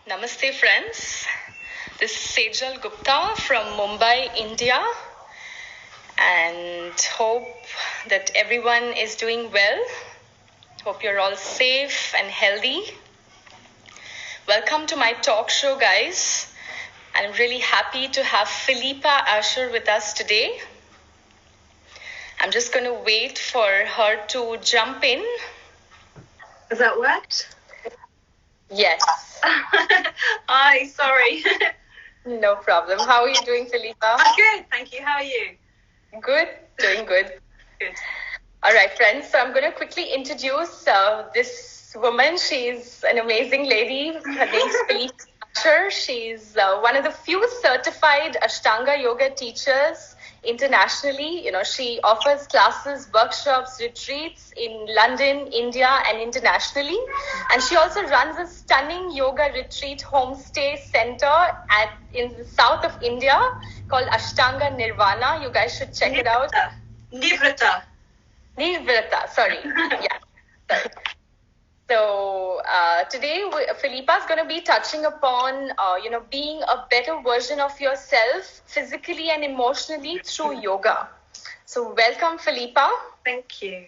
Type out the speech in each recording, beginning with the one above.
Namaste friends, this is Sejal Gupta from Mumbai, India, and hope that everyone is doing well. Hope you're all safe and healthy. Welcome to my talk show, guys. I'm really happy to have Philippa Asher with us today. I'm just going to wait for her to jump in. Has that worked? Yes. Hi, sorry. No problem. How are you doing, Philippa? I'm good, thank you. How are you? Good, doing good. Good. All right, friends. So I'm going to quickly introduce this woman. She's an amazing lady. Her name's Philippa Asher. She's one of the few certified Ashtanga yoga teachers internationally. She offers classes, workshops, retreats in London, India, and internationally. And she also runs a stunning yoga retreat homestay center in the south of India called Ashtanga Nirvana. You guys should check it out. Nivrata, sorry. Yeah. Sorry. So today, Philippa is going to be touching upon, being a better version of yourself physically and emotionally through yoga. So welcome, Philippa. Thank you.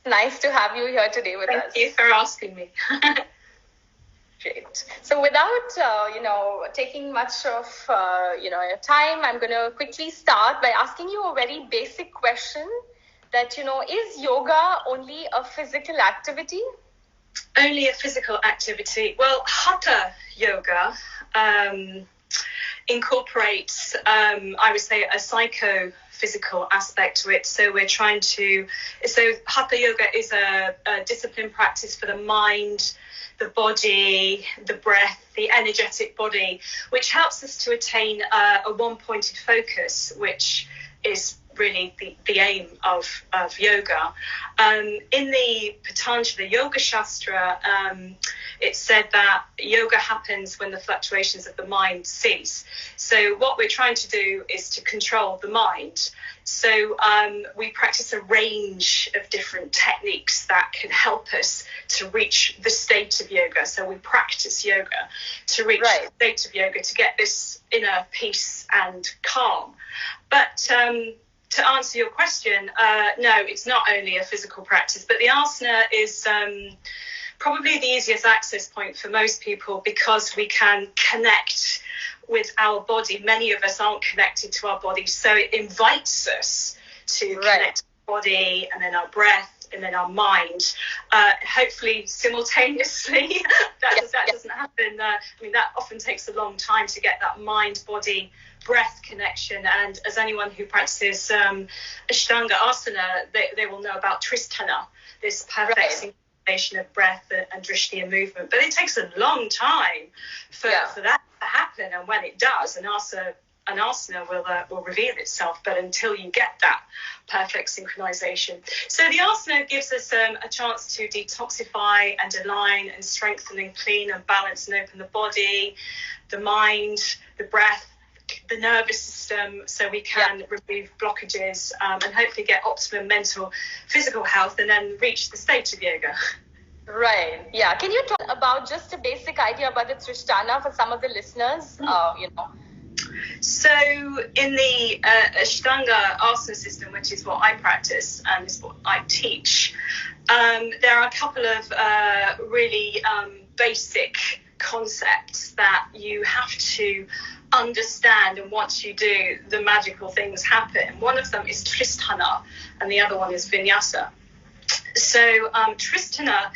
Nice to have you here today with us. Thank you for asking me. Great. So without, taking much of, your time, I'm going to quickly start by asking you a very basic question. That, is yoga only a physical activity? Only a physical activity. Well, Hatha yoga incorporates, I would say, a psychophysical aspect to it. So Hatha yoga is a discipline practice for the mind, the body, the breath, the energetic body, which helps us to attain a one-pointed focus, which is really the aim of yoga. In the Patanjali Yoga Shastra, it said that yoga happens when the fluctuations of the mind cease. So what we're trying to do is to control the mind. So we practice a range of different techniques that can help us to reach the state of yoga. So we practice yoga to reach the state of yoga, to get this inner peace and calm. But to answer your question, no, it's not only a physical practice, but the asana is probably the easiest access point for most people because we can connect with our body. Many of us aren't connected to our body, so it invites us to connect to our body and then our breath and then our mind, hopefully simultaneously. That doesn't happen. That often takes a long time to get that mind-body breath connection, and as anyone who practices Ashtanga asana, they will know about Tristana, this perfect synchronization of breath and drishti and movement. But it takes a long time for that to happen, and when it does, an asana will reveal itself. But until you get that perfect synchronization, so the asana gives us a chance to detoxify and align and strengthen and clean and balance and open the body, the mind, the breath, the nervous system, so we can remove blockages and hopefully get optimum mental, physical health, and then reach the state of yoga. Right. Yeah. Can you talk about just a basic idea about the Trishtana for some of the listeners? So in the Ashtanga asana system, which is what I practice and is what I teach, there are a couple of really basic concepts that you have to understand, and once you do, the magical things happen. One of them is Tristana and the other one is Vinyasa. So Tristana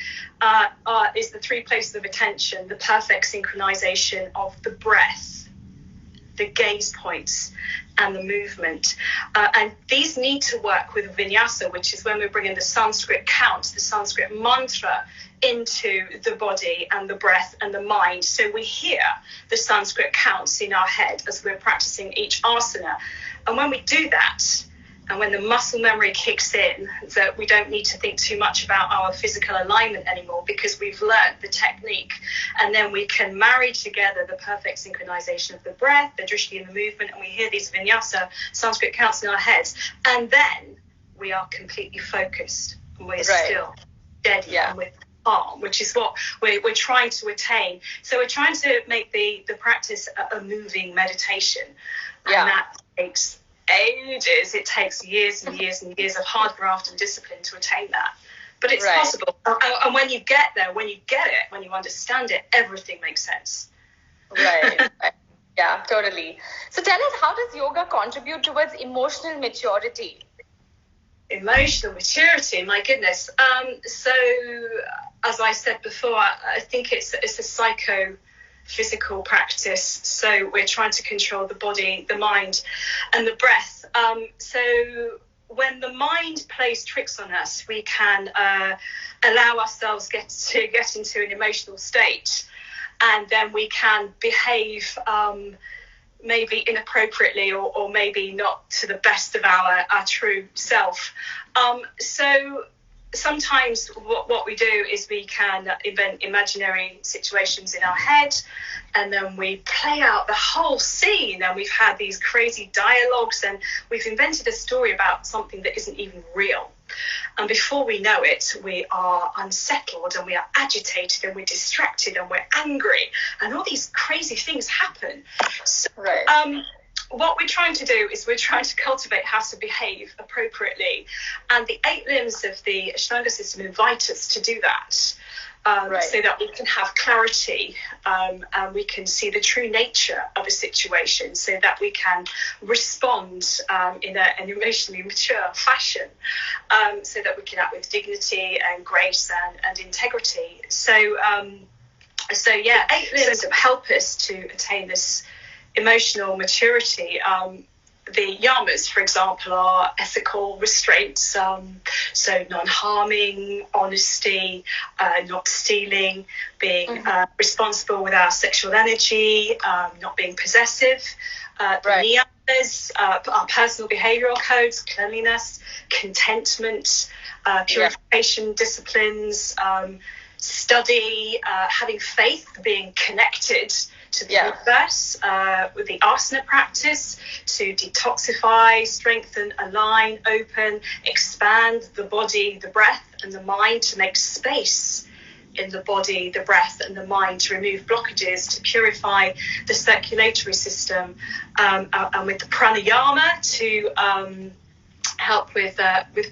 is the three places of attention, the perfect synchronization of the breath, the gaze points, and the movement. And these need to work with Vinyasa, which is when we're bringing the Sanskrit count, the Sanskrit mantra, into the body and the breath and the mind. So we hear the Sanskrit counts in our head as we're practicing each asana. And when we do that, and when the muscle memory kicks in, that we don't need to think too much about our physical alignment anymore because we've learned the technique, and then we can marry together the perfect synchronization of the breath, the drishti and the movement, and we hear these vinyasa Sanskrit counts in our heads, and then we are completely focused and we're still steady and we're calm, which is what we're trying to attain. So we're trying to make the practice a moving meditation, and that takes ages. It takes years and years and years of hard graft and discipline to attain that. But it's possible. And when you get there, when you get it, when you understand it, everything makes sense. Right. Yeah, totally. So tell us, how does yoga contribute towards emotional maturity? Emotional maturity, my goodness. So, as I said before, I think it's a psycho-physical practice. So we're trying to control the body, the mind, and the breath. So when the mind plays tricks on us, we can allow ourselves get into an emotional state, and then we can behave maybe inappropriately or maybe not to the best of our true self. So sometimes what we do is we can invent imaginary situations in our head, and then we play out the whole scene, and we've had these crazy dialogues, and we've invented a story about something that isn't even real. And before we know it, we are unsettled, and we are agitated, and we're distracted, and we're angry, and all these crazy things happen. So, what we're trying to do is we're trying to cultivate how to behave appropriately. And the 8 limbs of the Ashtanga system invite us to do that, so that we can have clarity, and we can see the true nature of a situation, so that we can respond in an emotionally mature fashion, so that we can act with dignity and grace and integrity. So 8 limbs help us to attain this emotional maturity. The yamas, for example, are ethical restraints, so non-harming, honesty, not stealing, being responsible with our sexual energy, not being possessive. The niyamas, our personal behavioural codes, cleanliness, contentment, purification disciplines, study, having faith, being connected to the universe, with the asana practice, to detoxify, strengthen, align, open, expand the body, the breath, and the mind, to make space in the body, the breath, and the mind, to remove blockages, to purify the circulatory system, and with the pranayama to help with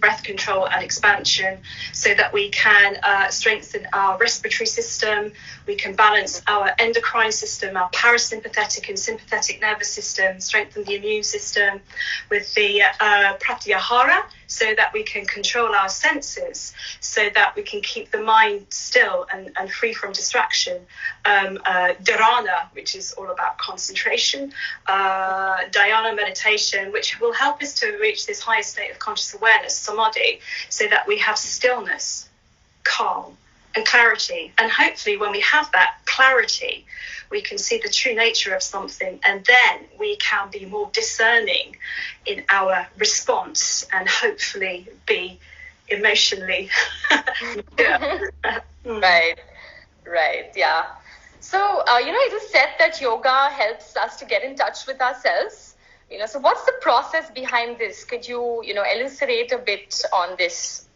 breath control and expansion, so that we can strengthen our respiratory system, we can balance our endocrine system, our parasympathetic and sympathetic nervous system, strengthen the immune system with the pratyahara, so that we can control our senses, so that we can keep the mind still and free from distraction. Dharana, which is all about concentration, dhyana meditation, which will help us to reach this higher state of conscious awareness, samadhi, so that we have stillness, calm, and clarity. And hopefully when we have that clarity, we can see the true nature of something, and then we can be more discerning in our response, and hopefully be emotionally Right, yeah. So, it is said that yoga helps us to get in touch with ourselves. So what's the process behind this? Could you, elucidate a bit on this?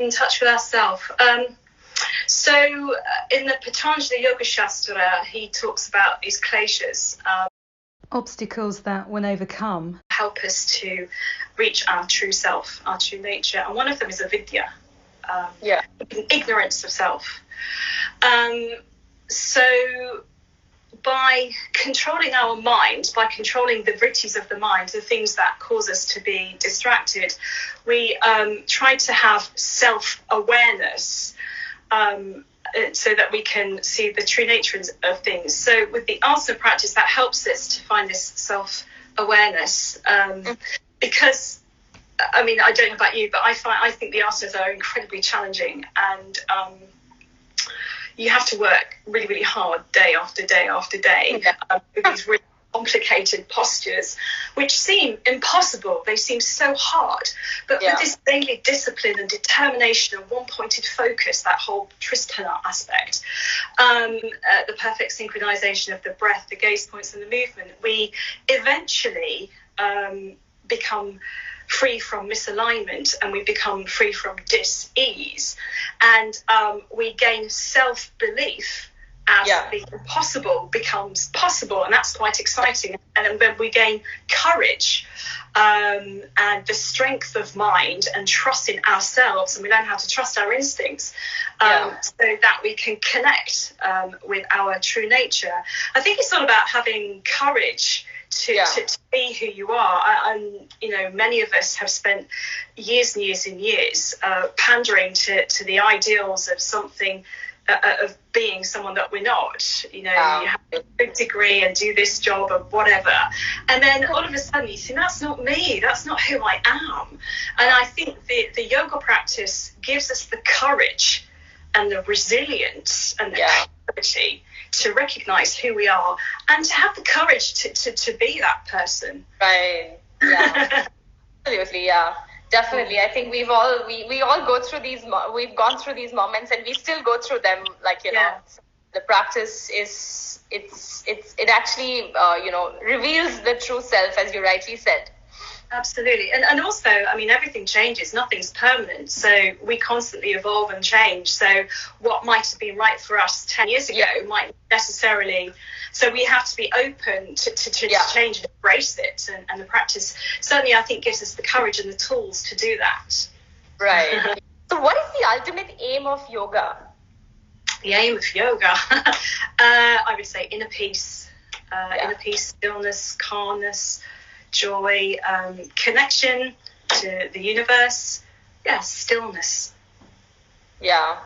In touch with ourselves. So in the Patanjali Yoga Shastra, he talks about these kleshas, obstacles that, when overcome, help us to reach our true self, our true nature. And one of them is avidya, ignorance of self. So by controlling our mind, by controlling the vrittis of the mind, the things that cause us to be distracted, we try to have self-awareness, so that we can see the true nature of things. So with the asana practice, that helps us to find this self-awareness, because I don't know about you, but I think the asanas are incredibly challenging, and you have to work really, really hard day after day after day with these really complicated postures, which seem impossible. They seem so hard. But with this daily discipline and determination and one-pointed focus, that whole Tristana aspect, the perfect synchronization of the breath, the gaze points, and the movement, we eventually become free from misalignment, and we become free from dis-ease, and we gain self-belief as the impossible becomes possible, and that's quite exciting. And then we gain courage and the strength of mind and trust in ourselves, and we learn how to trust our instincts so that we can connect with our true nature. I think it's all about having courage to be who you are. And you know, many of us have spent years and years and years pandering to the ideals of something, of being someone that we're not. You know, you have a good degree and do this job or whatever, and then all of a sudden you think, that's not me, that's not who I am. And I think the yoga practice gives us the courage and the resilience and the clarity to recognize who we are and to have the courage to be that person. Right. Yeah. Absolutely. Yeah. Definitely. I think we all go through we've gone through these moments, and we still go through them. Like, you know, the practice it actually reveals the true self, as you rightly said. Absolutely. And also, I mean, everything changes, nothing's permanent, so we constantly evolve and change. So what might have been right for us 10 years ago might necessarily, so we have to be open to change and embrace it, and the practice certainly, I think, gives us the courage and the tools to do that. Right. So what is the ultimate aim of yoga? The aim of yoga, I would say inner peace, stillness, calmness, joy, connection to the universe, stillness. Yeah,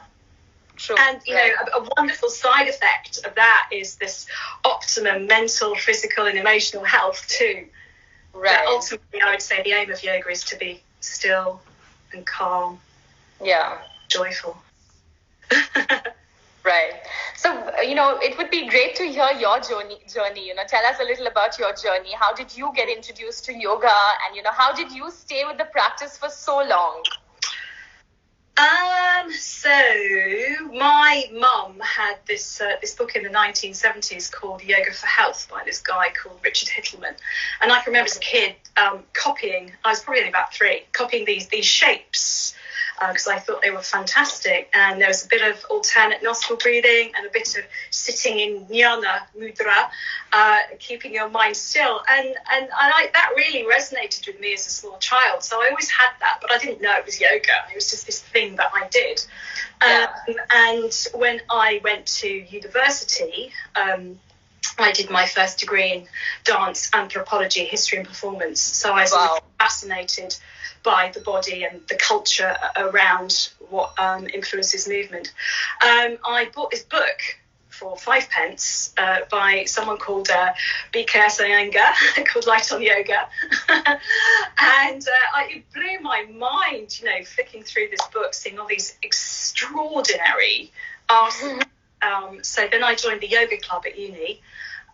true. And you know, a wonderful side effect of that is this optimum mental, physical, and emotional health too. Right. But ultimately, I would say the aim of yoga is to be still and calm. Yeah. Joyful. Right. So, you know, it would be great to hear your journey. You know, tell us a little about your journey. How did you get introduced to yoga? And, you know, how did you stay with the practice for so long? So my mum had this book in the 1970s called Yoga for Health by this guy called Richard Hittleman. And I can remember as a kid copying, I was probably only about 3, copying these shapes, because I thought they were fantastic. And there was a bit of alternate nostril breathing and a bit of sitting in jnana mudra, keeping your mind still. And that really resonated with me as a small child. So I always had that, but I didn't know it was yoga. It was just this thing that I did. And when I went to university, I did my first degree in dance, anthropology, history and performance. So I was fascinated by the body and the culture around what influences movement. I bought this book for 5 pence by someone called B.K. Iyengar called Light on Yoga. And it blew my mind, you know, flicking through this book, seeing all these extraordinary asanas. So then I joined the yoga club at uni.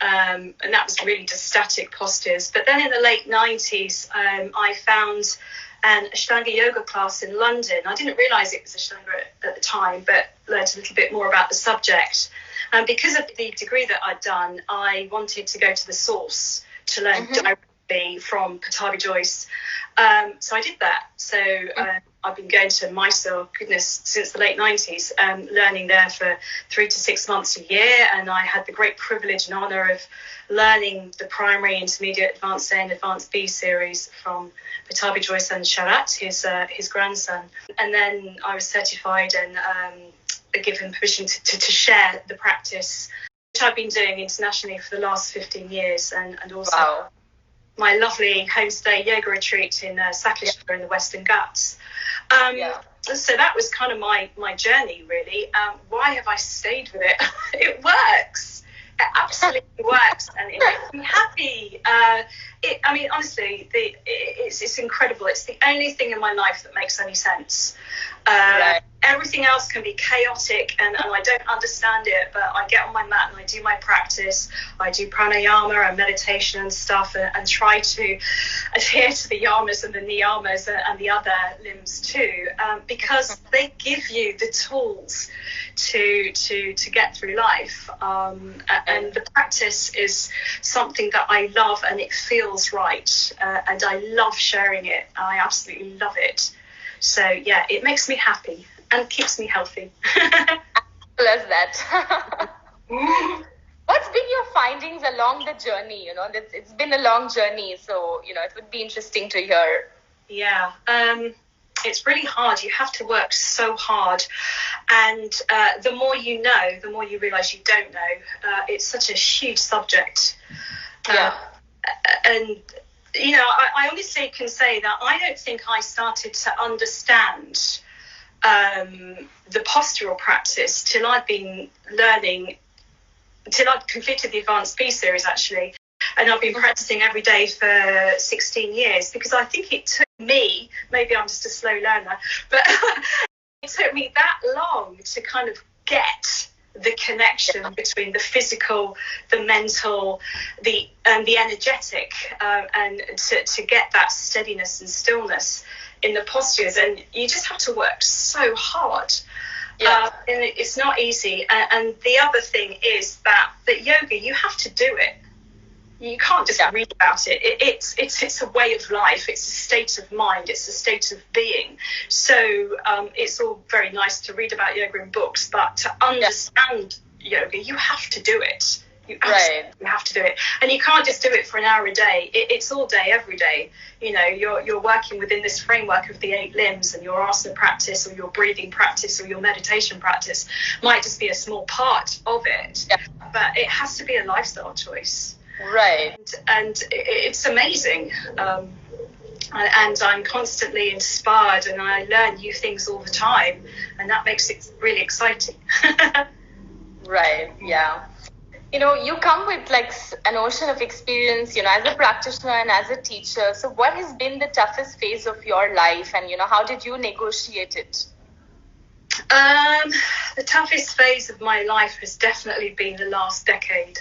And that was really just static postures. But then in the late 90s, I found an Ashtanga yoga class in London. I didn't realise it was Ashtanga at the time, but learned a little bit more about the subject. And because of the degree that I'd done, I wanted to go to the source to learn directly from Patabi Joyce. So I did that. So I've been going to Mysore, since the late 90s, learning there for 3 to 6 months a year. And I had the great privilege and honour of learning the primary, intermediate, advanced A and advanced B series from Patabi Joyce and Sharat, his grandson. And then I was certified and given permission to share the practice, which I've been doing internationally for the last 15 years. And also my lovely homestay yoga retreat in Sakleshwar in the Western Ghats. So that was kind of my journey, really. Why have I stayed with it? It works. It absolutely works, and it makes me happy. I mean, honestly, it's incredible. It's the only thing in my life that makes any sense. Everything else can be chaotic, and I don't understand it, but I get on my mat and I do my practice. I do pranayama and meditation and stuff, and try to adhere to the yamas and the niyamas and the other limbs too, because they give you the tools to get through life. And the practice is something that I love and it feels right, and I love sharing it. I absolutely love it. So yeah, it makes me happy and keeps me healthy. As that. What's been your findings along the journey? It's been a long journey, so it would be interesting to hear. Yeah, it's really hard. You have to work so hard, and the more you know, the more you realise you don't know. It's such a huge subject. Yeah. And I honestly can say that I don't think I started to understand the postural practice till I'd been learning, till I'd completed the Advanced B series actually, and I've been practicing every day for 16 years, because I think it took me, maybe I'm just a slow learner, but it took me that long to kind of get the connection between the physical, the mental, the energetic, and to get that steadiness and stillness in the postures. And you just have to work so hard. And it's not easy. And the other thing is that yoga, you have to do it. You can't just read about it. It's a way of life. It's a state of mind. It's a state of being. So it's all very nice to read about yoga in books, but to understand yoga, you have to do it. You absolutely have to do it. And you can't just do it for an hour a day. It's all day, every day. You're working within this framework of the 8 limbs, and your asana practice or your breathing practice or your meditation practice might just be a small part of it. Yeah. But it has to be a lifestyle choice. Right. And it's amazing. And I'm constantly inspired, and I learn new things all the time, and that makes it really exciting. Right, yeah. You come with like an ocean of experience, as a practitioner and as a teacher. So what has been the toughest phase of your life, and, how did you negotiate it? The toughest phase of my life has definitely been the last decade.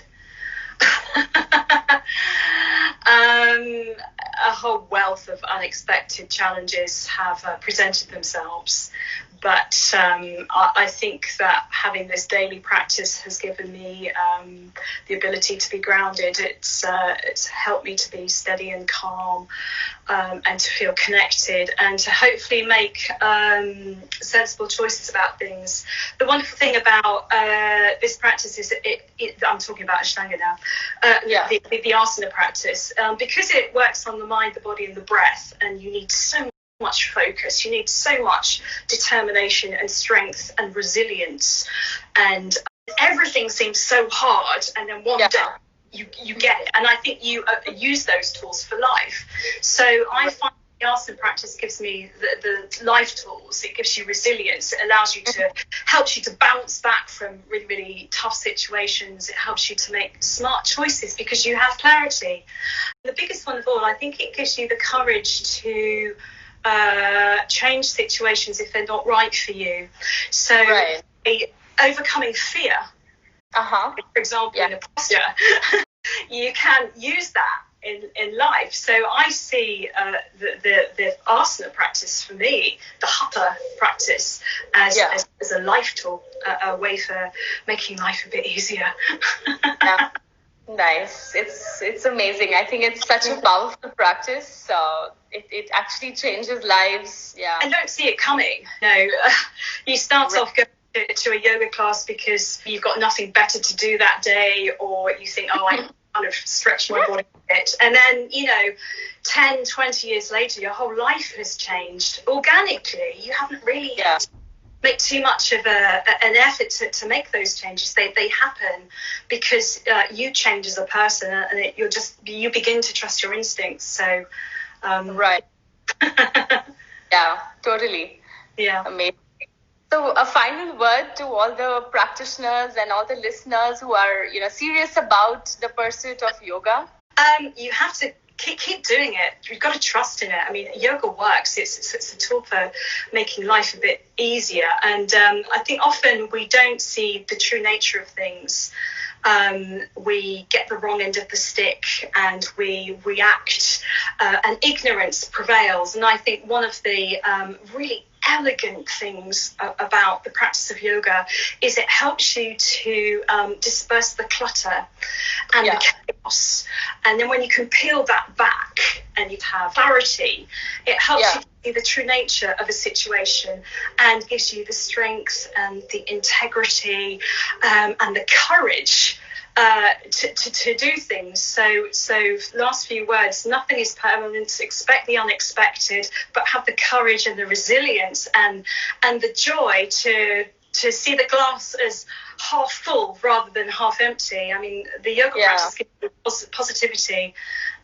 A whole wealth of unexpected challenges have presented themselves, but I think that having this daily practice has given me the ability to be grounded. It's helped me to be steady and calm, and to feel connected, and to hopefully make sensible choices about things. The wonderful thing about this practice is I'm talking about Ashtanga now, the asana practice, because it works on the mind, the body and the breath, and you need so much focus, you need so much determination and strength and resilience, and everything seems so hard, and then one day you get it. And I think you use those tools for life. So I find the asana practice gives me the life tools. It gives you resilience. It helps you to bounce back from really, really tough situations. It helps you to make smart choices because you have clarity. The biggest one of all, I think it gives you the courage to change situations if they're not right for you. So overcoming fear, for example, in a posture, you can use that in life. So I see the asana practice for me, the hatha practice, as a life tool, a way for making life a bit easier. Nice. It's amazing. I think it's such a powerful practice. So it actually changes lives. Yeah. And don't see it coming. No, you start off going to a yoga class because you've got nothing better to do that day, or you think, I kind of stretch my body a bit. And then, 10, 20 years later, your whole life has changed organically. You haven't really make too much of an effort to make those changes. They happen because you change as a person, and you begin to trust your instincts. So right. Yeah, totally. Yeah, amazing. So a final word to all the practitioners and all the listeners who are serious about the pursuit of yoga. You have to keep doing it. You've got to trust in it. I mean, yoga works. It's a tool for making life a bit easier. And I think often we don't see the true nature of things. We get the wrong end of the stick and we react, and ignorance prevails. And I think one of the really elegant things about the practice of yoga is it helps you to disperse the clutter and the chaos. And then when you can peel that back and you have clarity, it helps you to see the true nature of a situation and gives you the strength and the integrity and the courage to do things. So last few words, nothing is permanent, expect the unexpected, but have the courage and the resilience and the joy to see the glass as half full rather than half empty. I mean, the yoga practice gives you positivity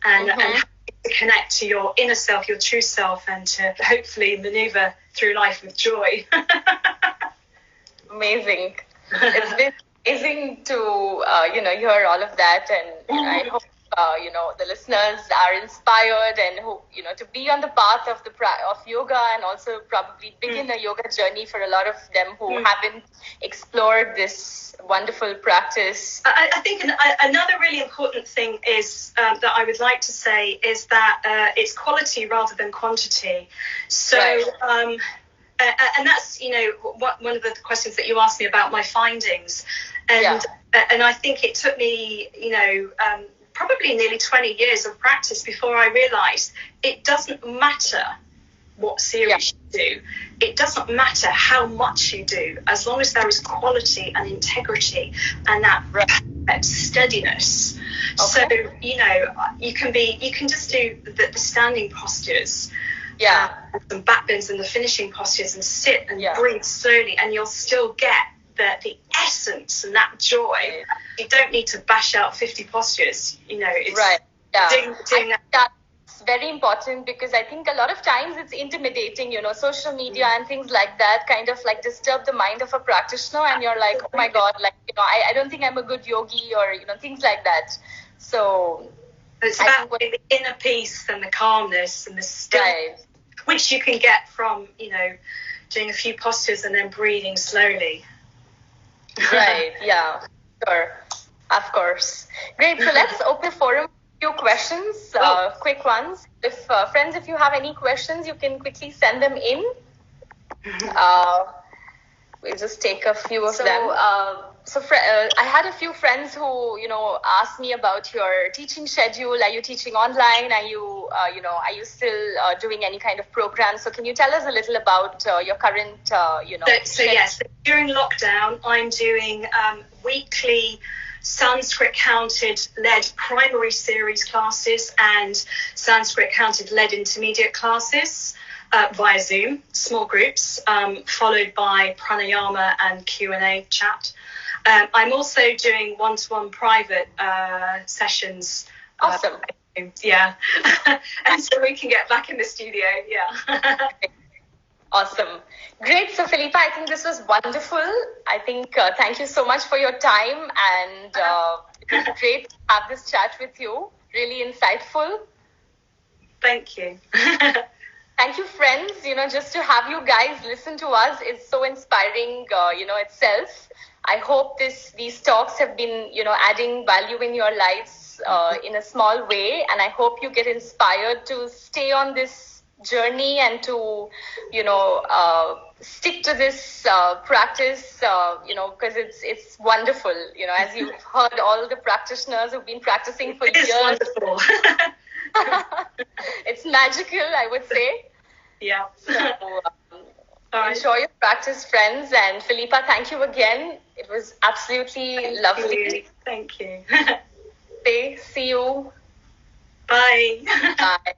and to connect to your inner self, your true self, and to hopefully maneuver through life with joy. Amazing. It's been amazing to hear all of that, and I hope the listeners are inspired and hope to be on the path of of yoga, and also probably begin a yoga journey for a lot of them who haven't explored this wonderful practice. I think another really important thing is that I would like to say is that it's quality rather than quantity. So. Right. And that's one of the questions that you asked me about my findings, and I think it took me probably nearly 20 years of practice before I realized it doesn't matter what series you do, it doesn't matter how much you do, as long as there is quality and integrity and that steadiness. Okay. So you can just do the standing postures, some back bends and the finishing postures, and sit and breathe slowly, and you'll still get the essence and that joy. You don't need to bash out 50 postures. It's doing that. That's very important, because I think a lot of times it's intimidating. Social media and things like that kind of like disturb the mind of a practitioner, and you're like, oh my God, I don't think I'm a good yogi, or things like that. So it's about the inner peace and the calmness and the stillness, which you can get from doing a few postures and then breathing slowly. Right, sure, of course. Great, so let's open the forum. Few questions, quick ones. If friends, if you have any questions, you can quickly send them in. We'll just take a few of them. I had a few friends who, asked me about your teaching schedule. Are you teaching online? Are you, are you still doing any kind of program? So can you tell us a little about your current, So yes, during lockdown, I'm doing weekly Sanskrit counted led primary series classes and Sanskrit counted led intermediate classes via Zoom, small groups, followed by pranayama and Q&A chat. I'm also doing one-to-one private sessions. Awesome. And so we can get back in the studio. Awesome. Great. So, Philippa, I think this was wonderful. I think thank you so much for your time, and it was great to have this chat with you. Really insightful. Thank you. Thank you, friends. Just to have you guys listen to us is so inspiring, itself. I hope these talks have been, adding value in your lives in a small way, and I hope you get inspired to stay on this journey and to stick to this practice, because it's wonderful, as you've heard all the practitioners who've been practicing for years. Wonderful. It's magical, I would say. So enjoy your practice, friends, and Philippa, thank you again. It was absolutely lovely. Thank you. See you. Bye. Bye.